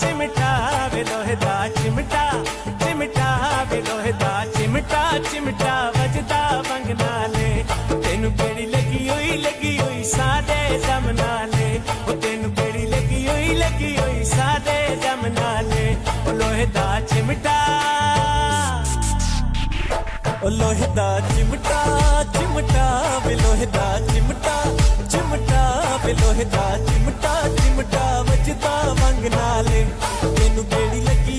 चिमटा वे लोहे दा चिमटा चिमटा वे लोहे दा चिमटा चिमटा वजदा वंग नाले तेनू केड़ी लगी होई सादे दम नाले ओ तेनू केड़ी लगी होई सादे दम नाले ओ लोहे दा चिमटा ओ लोहे दा चिमटा चिमटा वे लोहे दा चिमटा चिमटा वे लोहे दा चिमटा चिमटा वजदा वंग नाले तेनू केड़ी लगी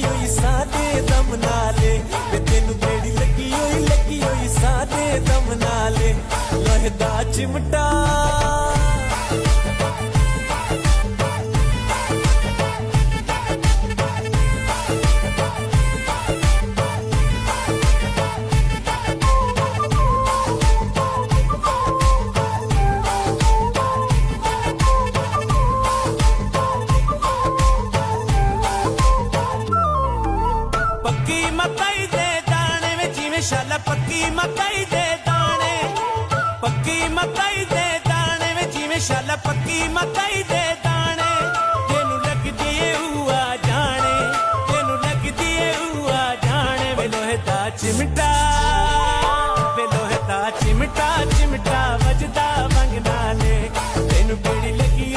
होई सादे दम नाले वे तेनू केड़ी लगी होई सादे दम नाले लोहे दा चिमटा पक्की मकई दे दाने वे जिवें शाला पक्की मकई दे दाने पक्की मकई दे दाने वे जिवें शाला पक्की मकई दे दाने तेनू लगदी ए हुआ जाने तेनू लगदी ए हुआ जाने वे लोहे दा चिमटा वे लोहे दा चिमटा चिमटा वजदा वंग नाले तेनू केड़ी लगी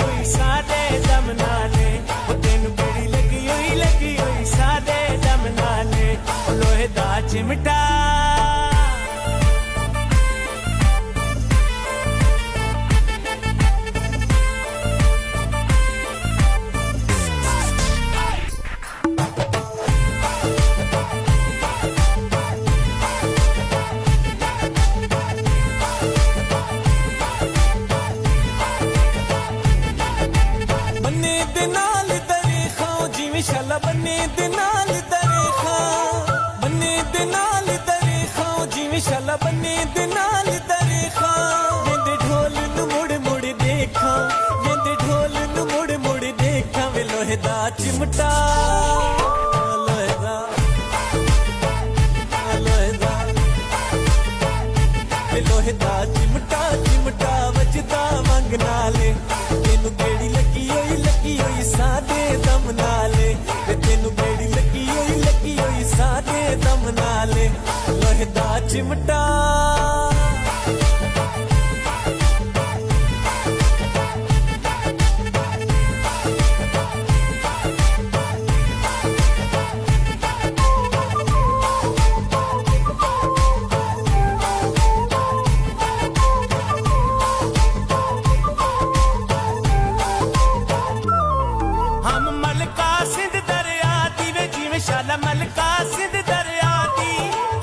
होई सादे दम नाले ओ तेनू केड़ी लगी होई सादे दम नाले ओ लोहे दा चिमटा बन्ने दे नाल दरे खाओ जिवें शाला बन्ने दे नाल दरे खाओ बन्ने दे नाल दरे खाओ जिवें शाला बन्ने दे नाल दरे खाओ वेंदे ढोल नू मुड़ मुड़ देखा वेंदे ढोल नू मुड़ मुड़ देखा वे लोहे दा चिमटा लोहे दा वे लोहे दा चिमटा चिमटा वजदा वंग नाले तेनू केड़ी लगी होई सादे दम नाले वे तेनू केड़ी लगी होई सादे दम नाले लोहे दा चिमटा हम मलका सिंध दरिया दी वे जिवें शाला मलका सिंध दरिया दी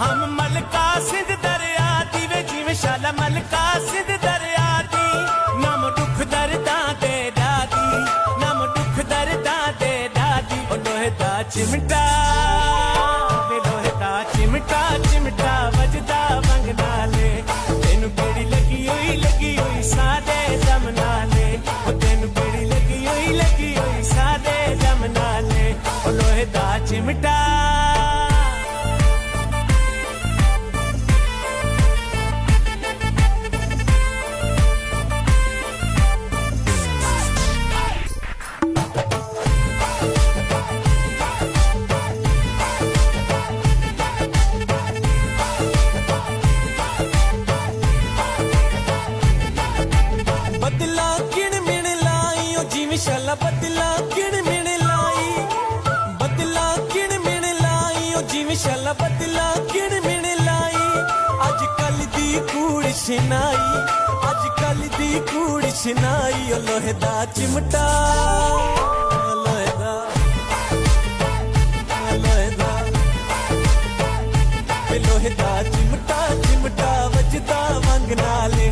हम मलका सिंध दरिया दी वे जिवें शाला मलका सिंध दरिया दी नम दुख दर्दां दे दादी नम दुख दर्दां दे दादी ओ लोहे दा चिमटा वे लोहे दा चिमटा चिमटा वजदा वंग नाले तेनू केड़ी लगी होई सादे दम नाले ओ तेनू केड़ी लगी होई सादे दम नाले ओ लोहे दा चिमटा बदला किण मिण लाई ओ जिवें शाला बदला किण मिण लाई बदला किण मिण लाई ओ जिवें शाला बदला किण मिण लाई अज कल दी कूड़ शिनाई अज कल दी कूड़ शिनाई ओ लोहे दा चिमटा लोहे दा लोहे दा चिमटा चिमटा वजदा वंग नाले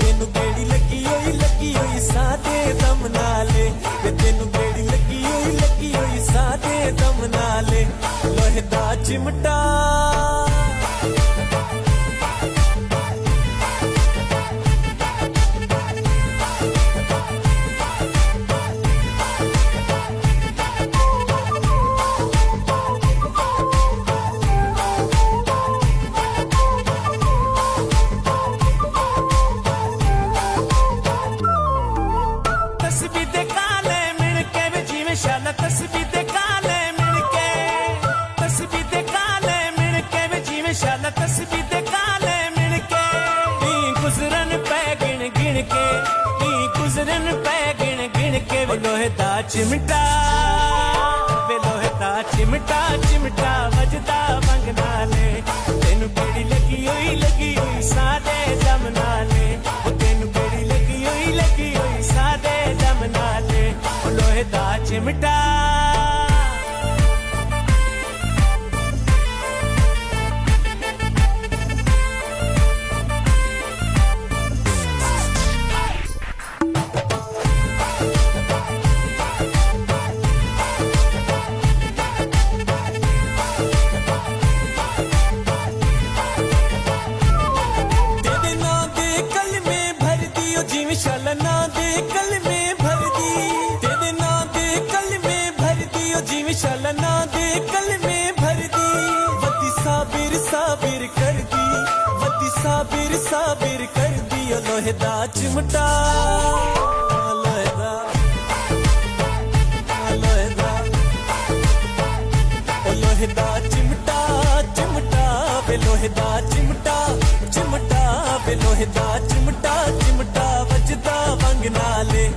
तेनू केड़ी लगी होई सादे दम नाले वे तेनू केड़ी लगी होई सादे दम नाले लोहे दा चिमटा ਲੋਹੇ ਦਾ ਚਿਮਟਾ ਵੇ ਲੋਹੇ ਦਾ ਚਿਮਟਾ ਚਿਮਟਾ ਵੱਜਦਾ ਵੰਗ ਨਾਲੇ ਤੈਨੂੰ ਕਿਹੜੀ ਲੱਗੀ ਹੋਈ ਸਾਦੇ ਦਮ ਨਾਲੇ ਉਹ ਤੈਨੂੰ ਕਿਹੜੀ ਲੱਗੀ ਹੋਈ ਸਾਦੇ ਦਮ ਨਾਲੇ ਉਹ ਲੋਹੇ ਦਾ ਚਿਮਟਾ ਸ਼ਲਨਾ ਦੇ ਕਲਮੇ ਭਰਦੀ ਤੇਰੇ ਨਾਂ ਦੇ ਕਲਮੇ ਭਰਦੀ ਉਹ ਜਿਵੇਂ ਸ਼ਲਨਾ ਦੇ ਕਲਮੇ ਭਰਦੀ ਵੱਡੀ ਸਾਬਿਰ ਸਾਬਿਰ ਕਰਦੀ ਵੱਡੀ ਸਾਬਿਰ ਸਾਬਿਰ ਕਰਦੀ ਉਹ ਲੋਹੇ ਦਾ ਚਿਮਟਾ ਲੋਹੇ ਦਾ ਲੋਹੇ ਦਾ ਉਹ ਲੋਹੇ ਦਾ ਚਿਮਟਾ ਚਿਮਟਾ ਵੇ ਲੋਹੇ ਦਾ ਚਿਮਟਾ ਚਿਮਟਾ ਵੇ ਲੋਹੇ ਦਾ ਚਿਮਟਾ ਚਿਮਟਾ ਵੱਜਦਾ ਵੰਗ ਨਾਲੇ